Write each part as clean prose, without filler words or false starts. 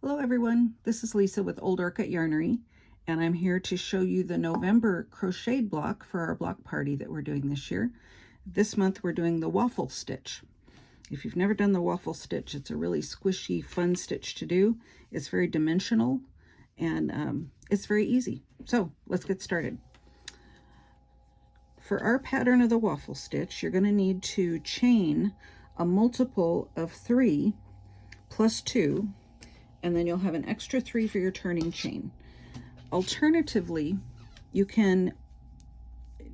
Hello everyone, this is Lisa with Old Orchid Yarnery, and I'm here to show you the November crocheted block for our block party that we're doing this year. This month we're doing the waffle stitch. If you've never done the waffle stitch, it's a really squishy, fun stitch to do. It's very dimensional and it's very easy. So let's get started. For our pattern of the waffle stitch, you're going to need to chain a multiple of 3 plus 2, and then you'll have an extra 3 for your turning chain. Alternatively, you can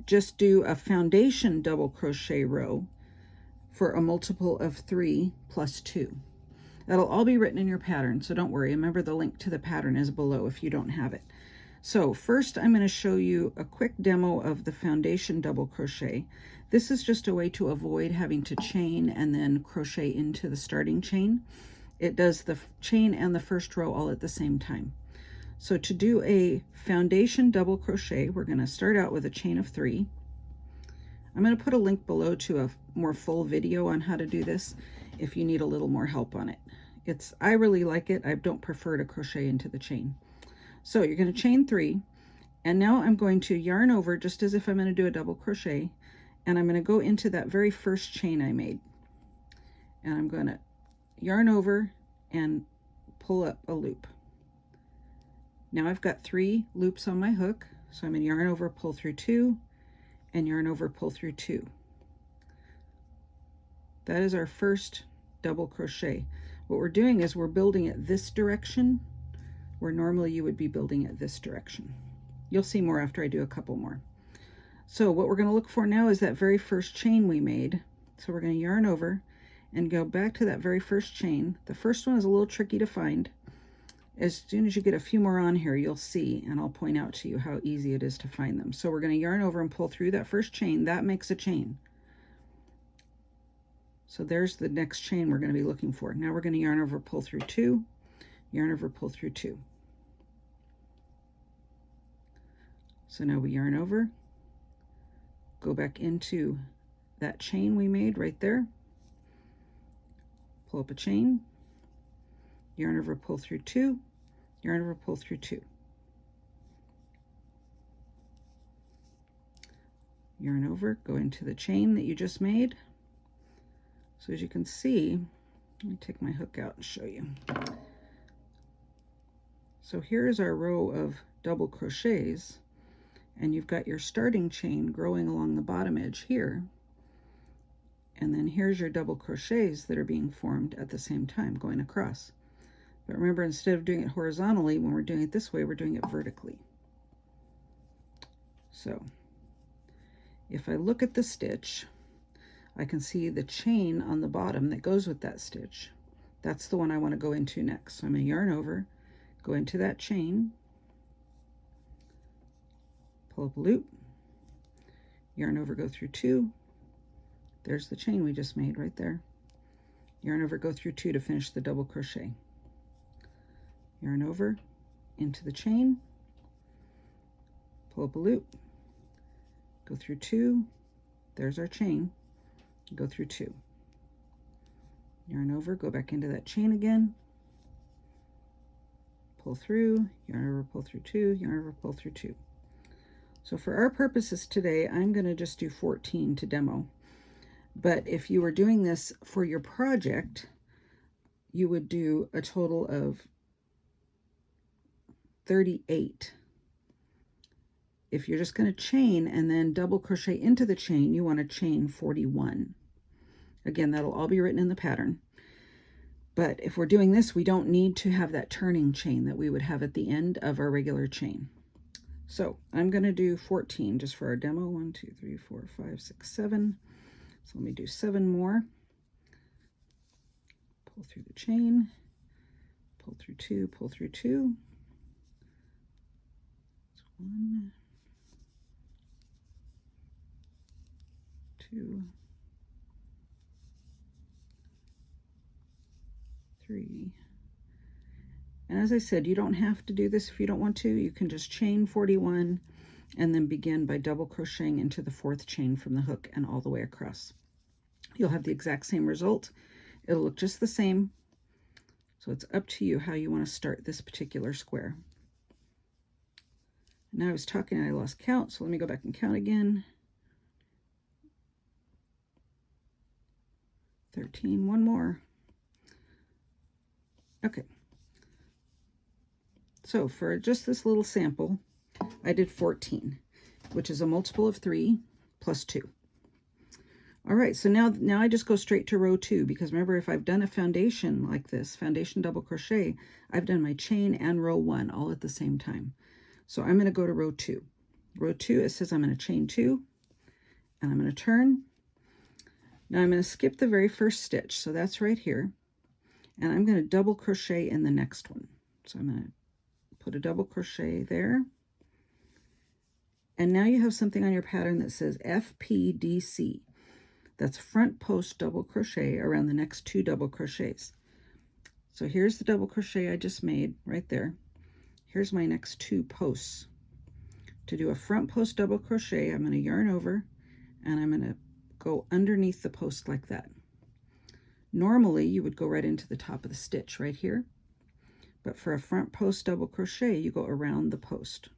just do a foundation double crochet row for a multiple of 3 plus 2. That'll all be written in your pattern, so don't worry. Remember, the link to the pattern is below if you don't have it. So first I'm going to show you a quick demo of the foundation double crochet. This is just a way to avoid having to chain and then crochet into the starting chain. It does the chain and the first row all at the same time. So to do a foundation double crochet, we're going to start out with a chain of 3. I'm going to put a link below to a more full video on how to do this if you need a little more help on it. I really like it. I don't prefer to crochet into the chain. So you're going to chain 3, and now I'm going to yarn over just as if I'm going to do a double crochet, and I'm going to go into that very first chain I made, and I'm going to yarn over and pull up a loop. Now I've got 3 loops on my hook, so I'm going to yarn over, pull through 2, and yarn over, pull through 2. That is our first double crochet. What we're doing is we're building it this direction, where normally you would be building it this direction. You'll see more after I do a couple more. So what we're going to look for now is that very first chain we made. So we're going to yarn over and go back to that very first chain. The first one is a little tricky to find. As soon as you get a few more on here, you'll see, and I'll point out to you how easy it is to find them. So we're going to yarn over and pull through that first chain. That makes a chain. So there's the next chain we're going to be looking for. Now we're going to yarn over, pull through 2, yarn over, pull through 2. So now we yarn over, go back into that chain we made right there, pull up a chain, yarn over, pull through 2, yarn over, pull through 2. Yarn over, go into the chain that you just made. So as you can see, let me take my hook out and show you. So here's our row of double crochets, and you've got your starting chain growing along the bottom edge here, and then here's your double crochets that are being formed at the same time going across. But remember, instead of doing it horizontally, when we're doing it this way, we're doing it vertically. So if I look at the stitch, I can see the chain on the bottom that goes with that stitch. That's the one I want to go into next. So I'm going to yarn over, go into that chain, pull up a loop, yarn over, go through 2. There's the chain we just made right there. Yarn over, go through 2 to finish the double crochet. Yarn over into the chain, pull up a loop, go through 2. There's our chain. Go through 2. Yarn over, go back into that chain again, pull through, yarn over, pull through 2, yarn over, pull through 2. So for our purposes today, I'm going to just do 14 to demo. But if you were doing this for your project, you would do a total of 38. If you're just going to chain and then double crochet into the chain, you want to chain 41. Again, that'll all be written in the pattern. But if we're doing this, we don't need to have that turning chain that we would have at the end of our regular chain. So I'm going to do 14 just for our demo. 1, 2, 3, 4, 5, 6, 7. So let me do 7 more. Pull through the chain, pull through 2, pull through 2. That's 1, 2, 3. And as I said, you don't have to do this if you don't want to. You can just chain 41 and then begin by double crocheting into the 4th chain from the hook and all the way across. You'll have the exact same result. It'll look just the same. So it's up to you how you want to start this particular square. Now I was talking and I lost count, so let me go back and count again. 13, one more. Okay. So for just this little sample, I did 14, which is a multiple of 3 plus 2. All right, so now I just go straight to row 2, because remember, if I've done a foundation like this, foundation double crochet, I've done my chain and row 1 all at the same time. So I'm going to go to row 2. Row 2, it says I'm going to chain 2, and I'm going to turn. Now I'm going to skip the very first stitch, so that's right here, and I'm going to double crochet in the next one. So I'm going to put a double crochet there, and now you have something on your pattern that says FPDC. That's front post double crochet around the next 2 double crochets. So here's the double crochet I just made right there. Here's my next 2 posts. To do a front post double crochet, I'm going to yarn over and I'm going to go underneath the post like that. Normally you would go right into the top of the stitch right here, but for a front post double crochet you go around the post.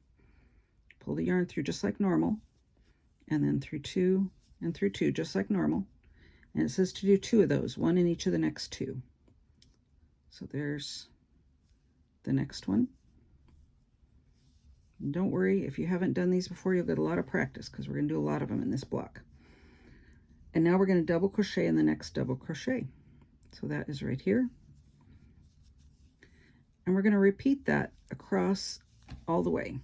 Pull the yarn through just like normal, and then through 2 and through 2 just like normal, and it says to do 2 of those, 1 in each of the next 2. So there's the next one. And don't worry, if you haven't done these before, you'll get a lot of practice, because we're going to do a lot of them in this block. And now we're going to double crochet in the next double crochet. So that is right here, and we're going to repeat that across all the way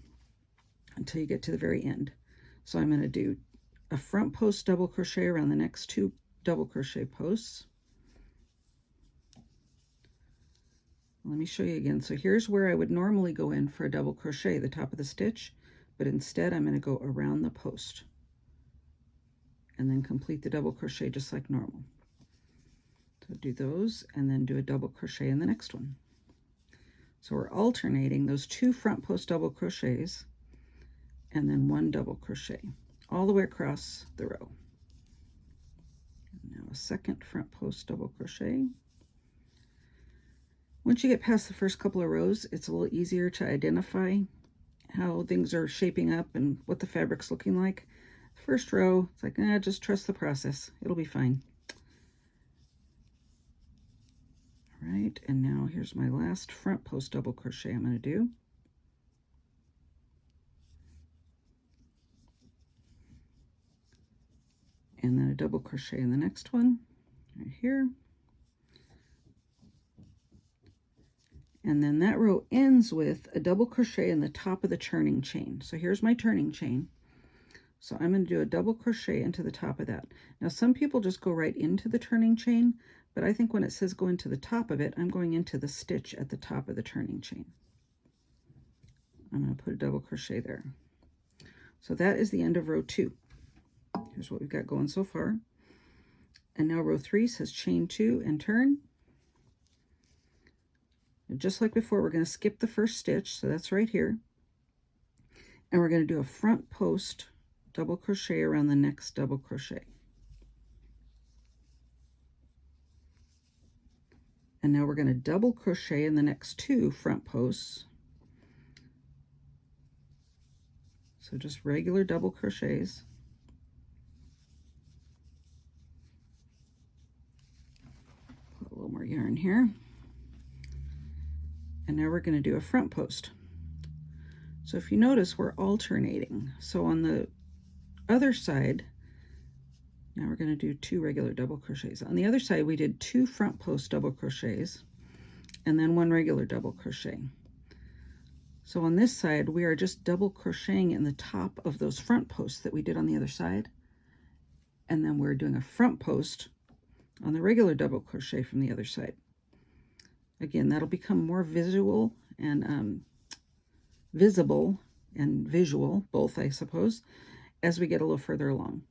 until you get to the very end. So I'm going to do a front post double crochet around the next 2 double crochet posts. Let me show you again. So here's where I would normally go in for a double crochet, the top of the stitch, but instead I'm going to go around the post and then complete the double crochet just like normal. So do those and then do a double crochet in the next one. So we're alternating those 2 front post double crochets and then 1 double crochet all the way across the row. And now a second front post double crochet. Once you get past the first couple of rows, it's a little easier to identify how things are shaping up and what the fabric's looking like. First row, it's like, just trust the process. It'll be fine. All right, and now here's my last front post double crochet I'm going to do. And then a double crochet in the next one, right here. And then that row ends with a double crochet in the top of the turning chain. So here's my turning chain. So I'm going to do a double crochet into the top of that. Now some people just go right into the turning chain, but I think when it says go into the top of it, I'm going into the stitch at the top of the turning chain. I'm going to put a double crochet there. So that is the end of row 2. Here's what we've got going so far. And now row 3 says chain 2 and turn. And just like before, we're going to skip the first stitch, so that's right here. And we're going to do a front post double crochet around the next double crochet. And now we're going to double crochet in the next 2 front posts. So just regular double crochets. Put a little more yarn here. And now we're going to do a front post. So if you notice, we're alternating. So on the other side, now we're going to do 2 regular double crochets. On the other side, we did 2 front post double crochets and then 1 regular double crochet. So on this side, we are just double crocheting in the top of those front posts that we did on the other side. And then we're doing a front post on the regular double crochet from the other side. Again, that'll become more visual and visible and visual, both, I suppose, as we get a little further along.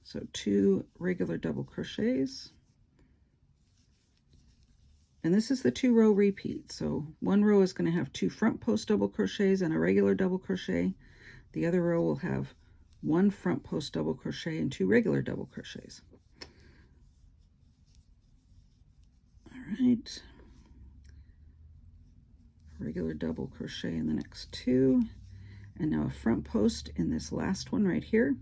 So 2 regular double crochets. And this is the 2-row repeat. So one row is going to have 2 front post double crochets and a regular double crochet. The other row will have 1 front post double crochet and 2 regular double crochets. All right. regular double crochet in the next 2, and now a front post in this last one right here,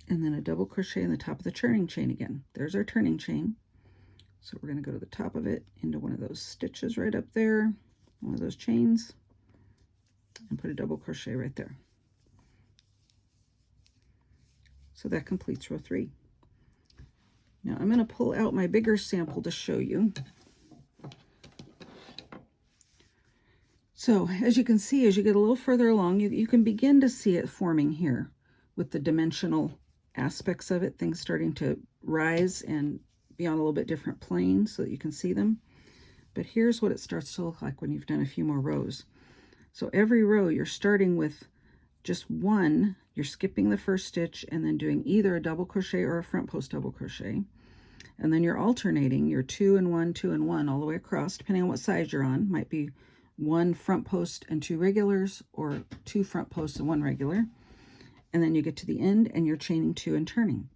and then a double crochet in the top of the turning chain again. There's our turning chain. So we're going to go to the top of it into one of those stitches right up there, one of those chains, and put a double crochet right there. So that completes row 3. Now I'm going to pull out my bigger sample to show you. So as you can see, as you get a little further along, you can begin to see it forming here with the dimensional aspects of it, things starting to rise and be on a little bit different plane so that you can see them. But here's what it starts to look like when you've done a few more rows. So every row you're starting with just one, you're skipping the first stitch and then doing either a double crochet or a front post double crochet. And then you're alternating your 2 and 1, 2 and 1 all the way across, depending on what size you're on. Might be 1 front post and 2 regulars, or 2 front posts and 1 regular. And then you get to the end and you're chaining 2 and turning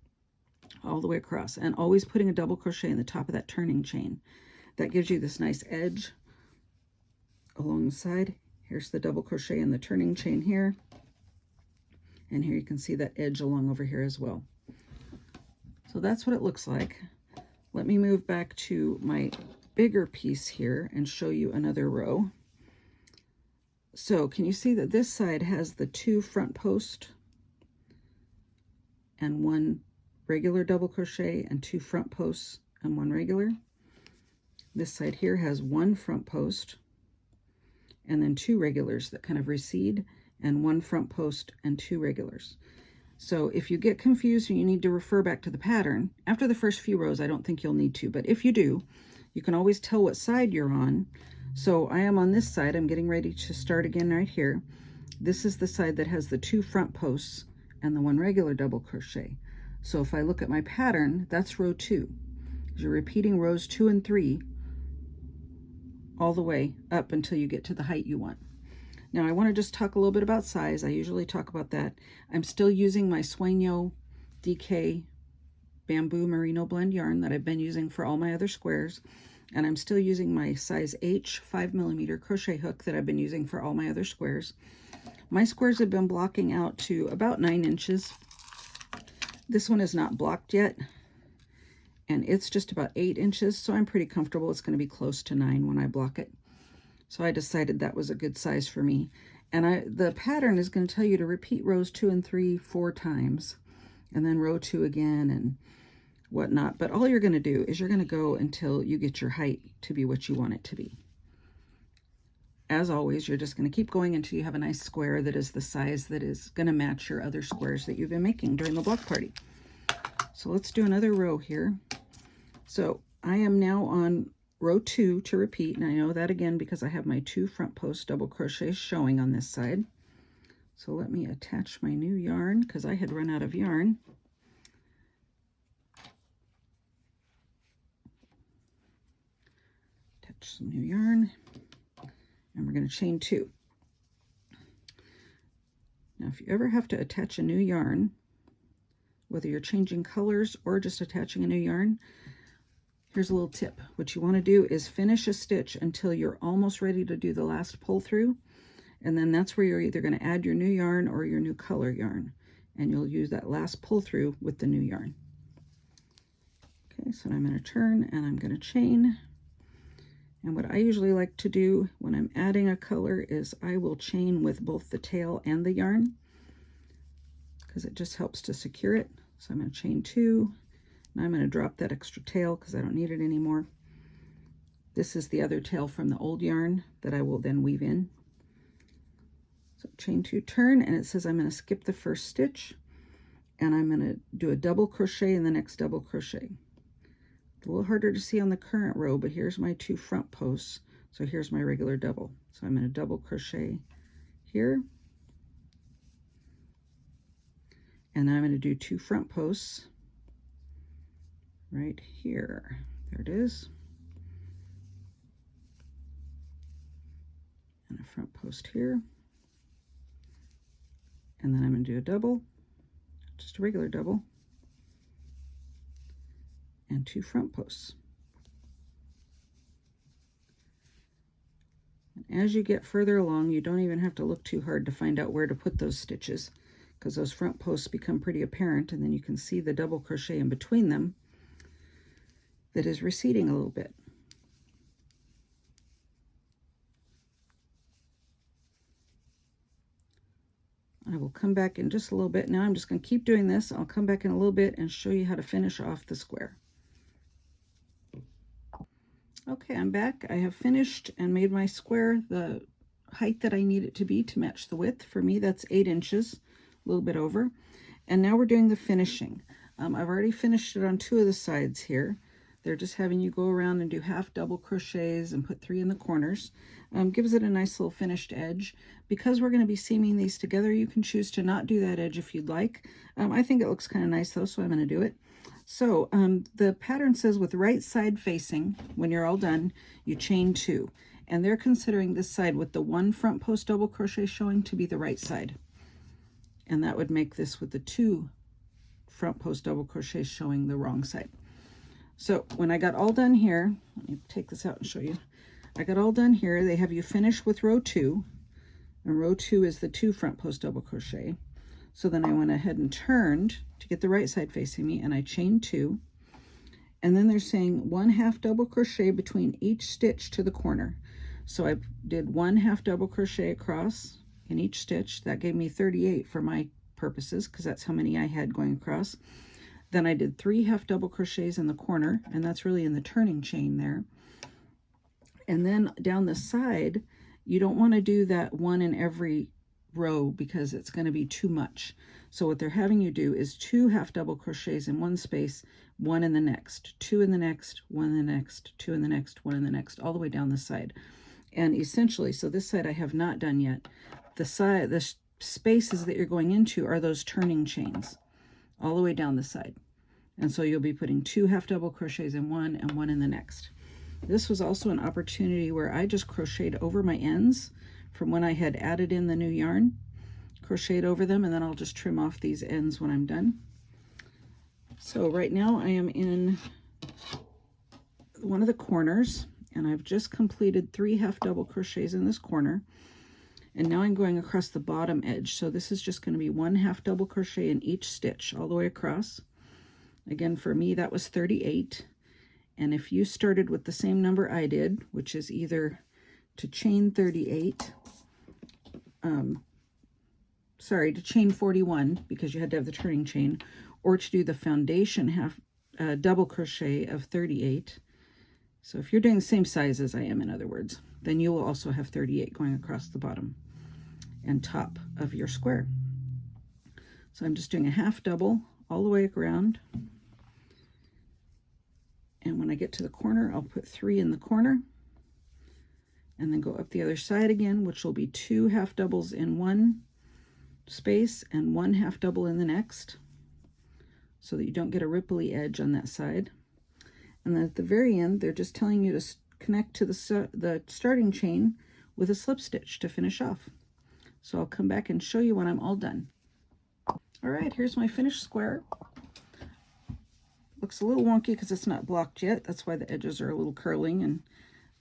all the way across, and always putting a double crochet in the top of that turning chain. That gives you this nice edge along the side. Here's the double crochet in the turning chain here, and here you can see that edge along over here as well. So that's what it looks like. Let me move back to my bigger piece here and show you another row. So can you see that this side has the 2 front post and 1 regular double crochet and 2 front posts and 1 regular? This side here has 1 front post and then 2 regulars that kind of recede, and 1 front post and 2 regulars. So if you get confused and you need to refer back to the pattern, after the first few rows I don't think you'll need to, but if you do, you can always tell what side you're on. So I am on this side. I'm getting ready to start again right here. This is the side that has the 2 front posts and the 1 regular double crochet. So if I look at my pattern, that's row 2. You're repeating rows 2 and 3 all the way up until you get to the height you want. Now I want to just talk a little bit about size. I usually talk about that. I'm still using my Sueño DK bamboo merino blend yarn that I've been using for all my other squares, and I'm still using my size H 5mm crochet hook that I've been using for all my other squares. My squares have been blocking out to about 9 inches. This one is not blocked yet, and it's just about 8 inches, so I'm pretty comfortable it's going to be close to 9 when I block it. So I decided that was a good size for me. And the pattern is going to tell you to repeat rows 2 and 3 4 times, and then row 2 again and whatnot. But all you're going to do is you're going to go until you get your height to be what you want it to be. As always, you're just going to keep going until you have a nice square that is the size that is going to match your other squares that you've been making during the block party. So let's do another row here. So I am now on row 2 to repeat, and I know that again because I have my 2 front post double crochets showing on this side. So let me attach my new yarn because I had run out of yarn. Attach some new yarn, and we're going to chain 2. Now if you ever have to attach a new yarn, whether you're changing colors or just attaching a new yarn, here's a little tip. What you want to do is finish a stitch until you're almost ready to do the last pull through, and then that's where you're either going to add your new yarn or your new color yarn, and you'll use that last pull through with the new yarn. Okay, so I'm going to turn and I'm going to chain. And what I usually like to do when I'm adding a color is I will chain with both the tail and the yarn because it just helps to secure it. So I'm going to chain 2. Now I'm going to drop that extra tail because I don't need it anymore. This is the other tail from the old yarn that I will then weave in. So chain 2, turn, and it says I'm going to skip the first stitch, and I'm going to do a double crochet in the next double crochet. It's a little harder to see on the current row, but here's my 2 front posts. So here's my regular double. So I'm going to double crochet here, and then I'm going to do 2 front posts right here. There it is. And a front post here. And then I'm going to do a double, just a regular double, and 2 front posts. As you get further along, you don't even have to look too hard to find out where to put those stitches, because those front posts become pretty apparent, and then you can see the double crochet in between them that is receding a little bit. I will come back in just a little bit. Now I'm just going to keep doing this. I'll come back in a little bit and show you how to finish off the square. Okay, I'm back. I have finished and made my square the height that I need it to be to match the width. For me, that's 8 inches, a little bit over. And now we're doing the finishing. I've already finished it on 2 of the sides here. They're just having you go around and do half double crochets and put 3 in the corners. Gives it a nice little finished edge. Because we're going to be seaming these together, you can choose to not do that edge if you'd like. I think it looks kind of nice though, so I'm going to do it. So the pattern says with right side facing, when you're all done, you chain 2. And they're considering this side with the 1 front post double crochet showing to be the right side. And that would make this with the 2 front post double crochets showing the wrong side. So when I got all done here, let me take this out and show you. I got all done here. They have you finish with row 2, and row 2 is the 2 front post double crochet. So then I went ahead and turned to get the right side facing me, and I chained 2. And then they're saying 1 half double crochet between each stitch to the corner. So I did 1 half double crochet across in each stitch. That gave me 38 for my purposes, because that's how many I had going across. Then I did 3 half double crochets in the corner, and that's really in the turning chain there. And then down the side, you don't want to do that 1 in every row because it's going to be too much. So what they're having you do is 2 half double crochets in one space, 1 in the next, 2 in the next, 1 in the next, 2 in the next, 1 in the next, all the way down the side. And essentially, so this side I have not done yet. The spaces that you're going into are those turning chains all the way down the side. And so you'll be putting 2 half double crochets in one and 1 in the next. This was also an opportunity where I just crocheted over my ends from when I had added in the new yarn, crocheted over them, and then I'll just trim off these ends when I'm done. So right now I am in one of the corners, and I've just completed 3 half double crochets in this corner. And now I'm going across the bottom edge. So this is just going to be 1 half double crochet in each stitch all the way across. Again, for me, that was 38. And if you started with the same number I did, which is either to chain 38, to chain 41, because you had to have the turning chain, or to do the foundation half double crochet of 38. So if you're doing the same size as I am, in other words, then you will also have 38 going across the bottom and top of your square. So I'm just doing a half double all the way around. And when I get to the corner, I'll put 3 in the corner and then go up the other side again, which will be 2 half doubles in one space and 1 half double in the next, so that you don't get a ripply edge on that side. And then at the very end, they're just telling you to connect to the starting chain with a slip stitch to finish off. So I'll come back and show you when I'm all done. All right, here's my finished square. Looks a little wonky because it's not blocked yet. That's why the edges are a little curling,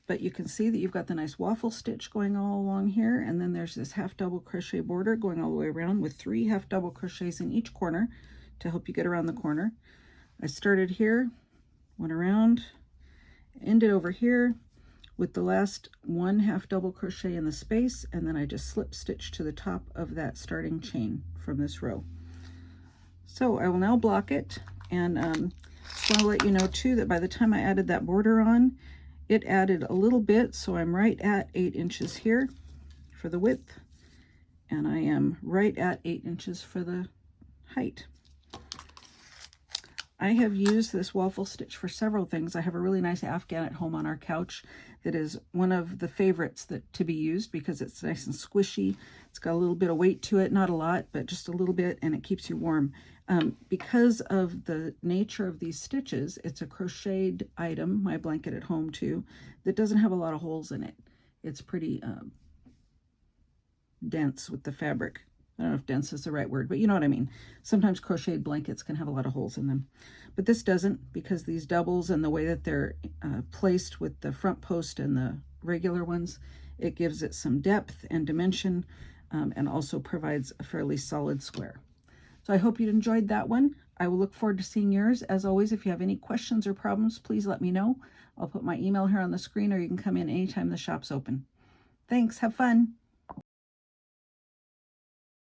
but you can see that you've got the nice waffle stitch going all along here, and then there's this half double crochet border going all the way around with 3 half double crochets in each corner to help you get around the corner. I started here, went around, ended over here with the last 1 half double crochet in the space, and then I just slip stitch to the top of that starting chain from this row. So I will now block it, and just want to let you know too that by the time I added that border on, it added a little bit, so I'm right at 8 inches here for the width, and I am right at 8 inches for the height. I have used this waffle stitch for several things. I have a really nice Afghan at home on our couch that is one of the favorites to be used because it's nice and squishy. It's got a little bit of weight to it, not a lot, but just a little bit, and it keeps you warm. Because of the nature of these stitches, it's a crocheted item, my blanket at home too, that doesn't have a lot of holes in it. It's pretty dense with the fabric. I don't know if dense is the right word, but you know what I mean. Sometimes crocheted blankets can have a lot of holes in them, but this doesn't, because these doubles and the way that they're placed with the front post and the regular ones, It gives it some depth and dimension, and also provides a fairly solid square. So I hope you enjoyed that one. I will look forward to seeing yours. As always, if you have any questions or problems, please let me know. I'll put my email here on the screen, or you can come in anytime the shop's open. Thanks. Have fun.